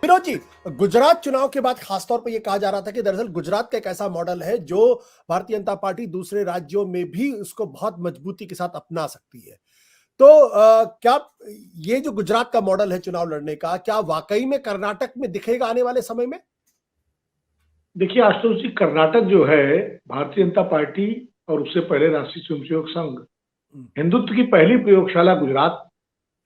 विनोद जी, गुजरात चुनाव के बाद खासतौर पर यह कहा जा रहा था कि दरअसल गुजरात का एक ऐसा मॉडल है जो भारतीय जनता पार्टी दूसरे राज्यों में भी उसको बहुत मजबूती के साथ अपना सकती है। तो क्या ये जो गुजरात का मॉडल है चुनाव लड़ने का, क्या वाकई में कर्नाटक में दिखेगा आने वाले समय में? देखिए आशुतोष जी, कर्नाटक जो है भारतीय जनता पार्टी और उससे पहले राष्ट्रीय स्वयंसेवक संघ हिंदुत्व की पहली प्रयोगशाला गुजरात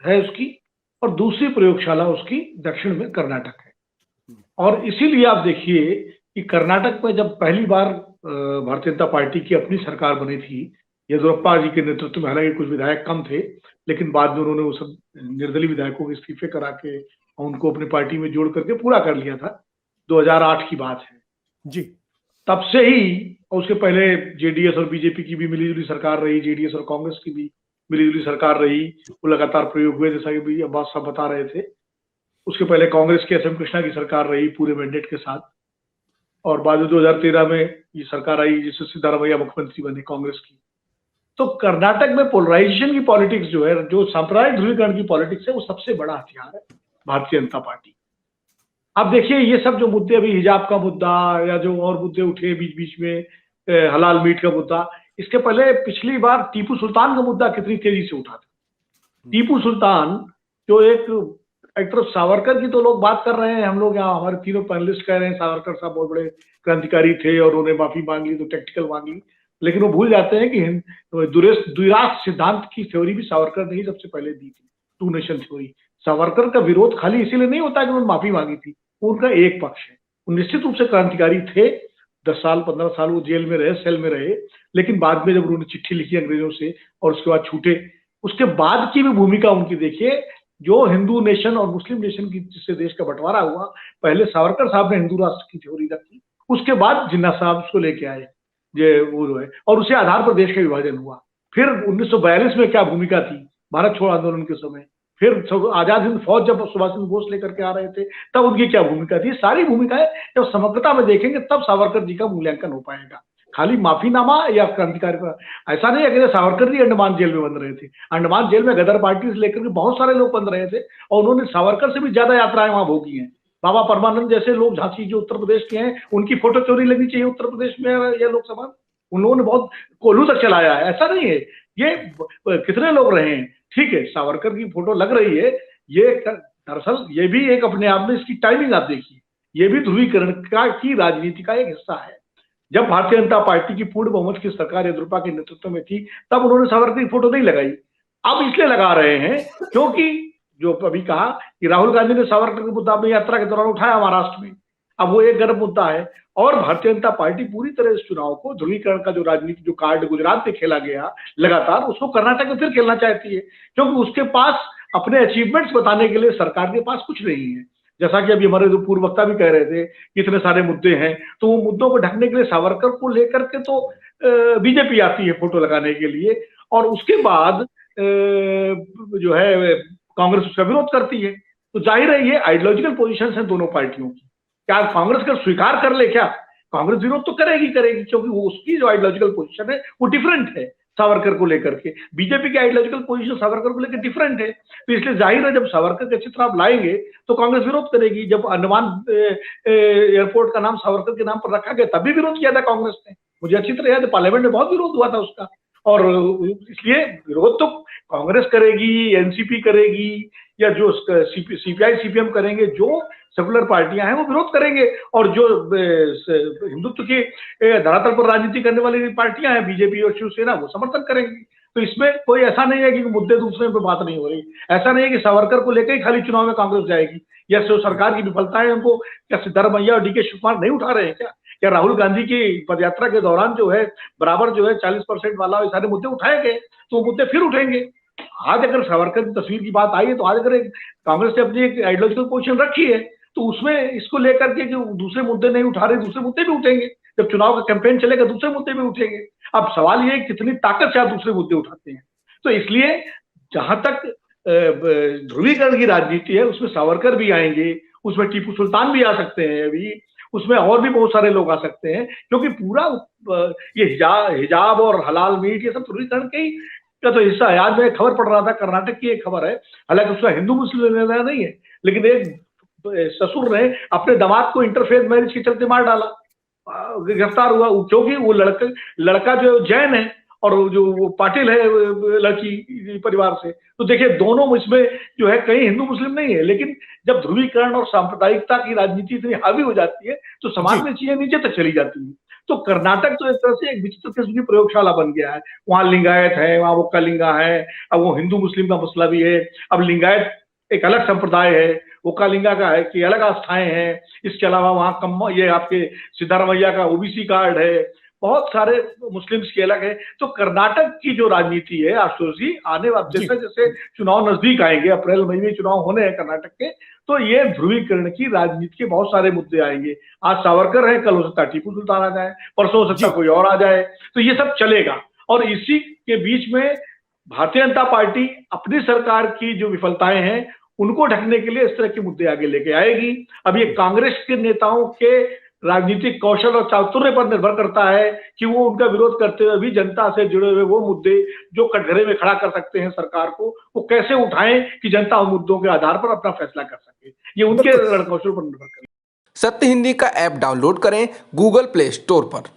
है उसकी, और दूसरी प्रयोगशाला उसकी दक्षिण में कर्नाटक है। और इसीलिए आप देखिए कि कर्नाटक में जब पहली बार भारतीय जनता पार्टी की अपनी सरकार बनी थी, येदियुरप्पा जी के नेतृत्व में, हालांकि कुछ विधायक कम थे लेकिन बाद में उन्होंने वो सब निर्दलीय विधायकों के इस्तीफे करा के उनको अपनी पार्टी में जोड़ करके पूरा कर लिया था। 2008 की बात है जी। तब से ही, और उसके पहले जेडीएस और बीजेपी की भी मिलीजुली सरकार रही, जेडीएस और कांग्रेस की भी मिलीजुली सरकार रही, वो लगातार प्रयोग हुए जैसा कि भी अब्बास साहब बता रहे थे। उसके पहले कांग्रेस की एसएम कृष्णा की सरकार रही पूरे मैंडेट के साथ, और बाद में 2013 में ये सरकार आई जिससे सिद्धारमैया मुख्यमंत्री बने कांग्रेस की। तो कर्नाटक में पोलराइजेशन की पॉलिटिक्स जो है, जो सांप्रदायिक ध्रुवीकरण की पॉलिटिक्स है, वो सबसे बड़ा हथियार है भारतीय जनता पार्टी। अब देखिए ये सब जो मुद्दे, अभी हिजाब का मुद्दा या जो और मुद्दे उठे बीच बीच में, हलाल मीट का मुद्दा, इसके पहले पिछली बार टीपू सुल्तान का मुद्दा कितनी तेजी से उठा था। टीपू सुल्तान जो एक तरफ सावरकर की तो लोग बात कर रहे हैं, हम लोग यहाँ हमारे तीनों पैनलिस्ट कह रहे हैं सावरकर साहब बहुत बड़े क्रांतिकारी थे और उन्होंने माफी मांग ली तो टेक्टिकल मांग ली, लेकिन वो भूल जाते हैं कि द्विराष्ट्र सिद्धांत की थ्योरी भी सावरकर ने ही सबसे पहले दी थी, टू नेशन थ्योरी। सावरकर का विरोध खाली इसीलिए नहीं होता कि उन्होंने माफी मांगी थी, उनका एक पक्ष है, वो निश्चित रूप से क्रांतिकारी थे। 10 साल 15 साल वो जेल में रहे, सेल में रहे, लेकिन बाद में जब उन्होंने चिट्ठी लिखी अंग्रेजों से और उसके बाद छूटे, उसके बाद की भी भूमिका उनकी देखिए। जो हिंदू नेशन और मुस्लिम नेशन की जिससे देश का बंटवारा हुआ, पहले सावरकर साहब ने हिंदू राष्ट्र की थ्योरी रखी, उसके बाद जिन्ना साहब उसको लेके आए, ये वो जो है, और उसी आधार पर देश का विभाजन हुआ। फिर 1942 में क्या भूमिका थी भारत छोड़ो आंदोलन के समय, फिर आजाद हिंद फौज जब सुभाष चंद्र बोस लेकर के आ रहे थे तब उनकी क्या भूमिका थी। सारी भूमिकाएं जब समग्रता में देखेंगे तब सावरकर जी का मूल्यांकन हो पाएगा। खाली माफीनामा या क्रांतिकारी का ऐसा नहीं है कि सावरकर जी अंडमान जेल में बंद रहे थे। अंडमान जेल में गदर पार्टी से लेकर के बहुत सारे लोग बंद रहे थे और उन्होंने सावरकर से भी ज्यादा यात्राएं वहां भोगी हैं। बाबा परमानंद जैसे लोग झांसी जो उत्तर प्रदेश के हैं, उनकी फोटो चोरी लगनी चाहिए उत्तर प्रदेश में या लोकसभा, उन लोगों ने बहुत कोल्हू तक चलाया है। ऐसा नहीं है, ये कितने लोग रहे हैं। ठीक है, सावरकर की फोटो लग रही है, ये दरअसल ये भी एक अपने आप में, इसकी टाइमिंग आप देखिए, ये भी ध्रुवीकरण की राजनीति का एक हिस्सा है। जब भारतीय जनता पार्टी की पूर्ण बहुमत की सरकार येदियुरप्पा के नेतृत्व में थी तब उन्होंने सावरकर की फोटो नहीं लगाई। अब इसलिए लगा रहे हैं क्योंकि जो अभी कहा कि राहुल गांधी ने सावरकर का मुद्दा अपनी यात्रा के दौरान उठाया महाराष्ट्र में, अब वो एक गर्म मुद्दा है। और भारतीय जनता पार्टी पूरी तरह इस चुनाव को, ध्रुवीकरण का जो राजनीति जो कार्ड गुजरात में खेला गया लगातार, उसको कर्नाटक में फिर खेलना चाहती है, क्योंकि उसके पास अपने अचीवमेंट्स बताने के लिए सरकार के पास कुछ नहीं है। जैसा कि अभी हमारे जो पूर्व वक्ता भी कह रहे थे कि इतने सारे मुद्दे हैं, तो वो मुद्दों को ढकने के लिए सावरकर को लेकर के तो बीजेपी आती है फोटो लगाने के लिए, और उसके बाद जो है कांग्रेस उसका विरोध करती है। तो जाहिर है ये आइडियोलॉजिकल पोजीशन है दोनों पार्टियों की। क्या कांग्रेस का स्वीकार कर ले, क्या कांग्रेस विरोध तो करेगी क्योंकि वो उसकी जो आइडियोलॉजिकल पोजीशन है वो डिफरेंट है सावरकर को लेकर के। बीजेपी की आइडियोलॉजिकल पोजीशन सावरकर को लेकर डिफरेंट है, तो इसलिए जाहिर है जब सावरकर के चित्र आप लाएंगे तो कांग्रेस विरोध करेगी। जब अंडमान एयरपोर्ट का नाम सावरकर के नाम पर रखा गया तब भी विरोध किया था कांग्रेस ने, मुझे अच्छी तरह याद है, पार्लियामेंट में बहुत विरोध हुआ था उसका। और इसलिए विरोध तो कांग्रेस करेगी, एनसीपी करेगी, या जो सीपीआई सीपीएम करेंगे, जो सेकुलर पार्टियां हैं वो विरोध करेंगे, और जो हिंदुत्व की धरातल पर राजनीति करने वाली पार्टियां हैं बीजेपी और शिवसेना, वो समर्थन करेंगी। तो इसमें कोई ऐसा नहीं है कि मुद्दे दूसरे पे बात नहीं हो रही। ऐसा नहीं है कि सावरकर को लेकर ही खाली चुनाव में कांग्रेस जाएगी, या सरकार की विफलता है उनको, क्या सिद्धारमैया और डीके शिवकुमार नहीं उठा रहे हैं क्या राहुल गांधी की पदयात्रा के दौरान जो है बराबर जो है 40% वाला सारे मुद्दे उठाए गए, तो वो मुद्दे फिर उठेंगे। आज अगर सावरकर की तस्वीर की बात आई है, तो आज अगर कांग्रेस ने अपनी एक आइडियोलॉजिकल पोजीशन रखी है तो उसमें इसको लेकर के जो दूसरे मुद्दे नहीं उठा रहे, दूसरे मुद्दे भी उठेंगे। जब चुनाव का कैंपेन चलेगा दूसरे मुद्दे भी उठेंगे। अब सवाल ये कितनी ताकत से आप दूसरे मुद्दे उठाते हैं। तो इसलिए जहां तक ध्रुवीकरण की राजनीति है उसमें सावरकर भी आएंगे, उसमें टीपू सुल्तान भी आ सकते हैं, अभी उसमें और भी बहुत सारे लोग आ सकते हैं, क्योंकि पूरा ये हिजाब और हलाल मीट ये सब ध्रुवीकरण के ही का तो हिस्सा है। आज मैं खबर पढ़ रहा था, कर्नाटक की एक खबर है, हालांकि उसका हिंदू मुस्लिम लेना नहीं है, लेकिन एक ससुर ने अपने दामाद को इंटरफेस मैरिज के चलते मार डाला, गिरफ्तार हुआ, क्योंकि वो लड़का जो जैन है और जो वो पाटिल है लड़की परिवार से। तो देखिए दोनों इसमें जो है कहीं हिंदू मुस्लिम नहीं है, लेकिन जब ध्रुवीकरण और सांप्रदायिकता की राजनीति इतनी हावी हो जाती है तो समाज में चीजें नीचे तक चली जाती है। तो कर्नाटक तो एक तरह से एक विचित्र किस्म की प्रयोगशाला बन गया है। वहां लिंगायत है, वहां वो कलिंगा है, अब वो हिंदू मुस्लिम का मसला भी है। अब लिंगायत एक अलग संप्रदाय है, वो कालिंगा का है कि अलग आस्थाएं हैं। इसके अलावा वहां ये आपके सिद्धारमैया का ओबीसी कार्ड है, बहुत सारे मुस्लिम्स के अलग है। तो कर्नाटक की जो राजनीति है आशुतोष जी, आने वाले जैसे जैसे चुनाव नजदीक आएंगे, अप्रैल मई में चुनाव होने हैं कर्नाटक के, तो ये ध्रुवीकरण की राजनीति के बहुत सारे मुद्दे आएंगे। आज सावरकर है, कल हो सकता है टीपू सुल्तान आ जाए, परसों हो सकता कोई और आ जाए, तो ये सब चलेगा। और इसी के बीच में भारतीय जनता पार्टी अपनी सरकार की जो विफलताएं हैं उनको ढकने के लिए इस तरह के मुद्दे आगे लेके आएगी। अब ये कांग्रेस के नेताओं के राजनीतिक कौशल और चातुर्य पर निर्भर करता है कि वो उनका विरोध करते हुए भी जनता से जुड़े हुए वो मुद्दे जो कटघरे में खड़ा कर सकते हैं सरकार को, वो कैसे उठाएं कि जनता उन मुद्दों के आधार पर अपना फैसला कर सके। ये उनके रणकौशल पर निर्भर करेगा। सत्य हिंदी का ऐप डाउनलोड करें गूगल प्ले स्टोर पर।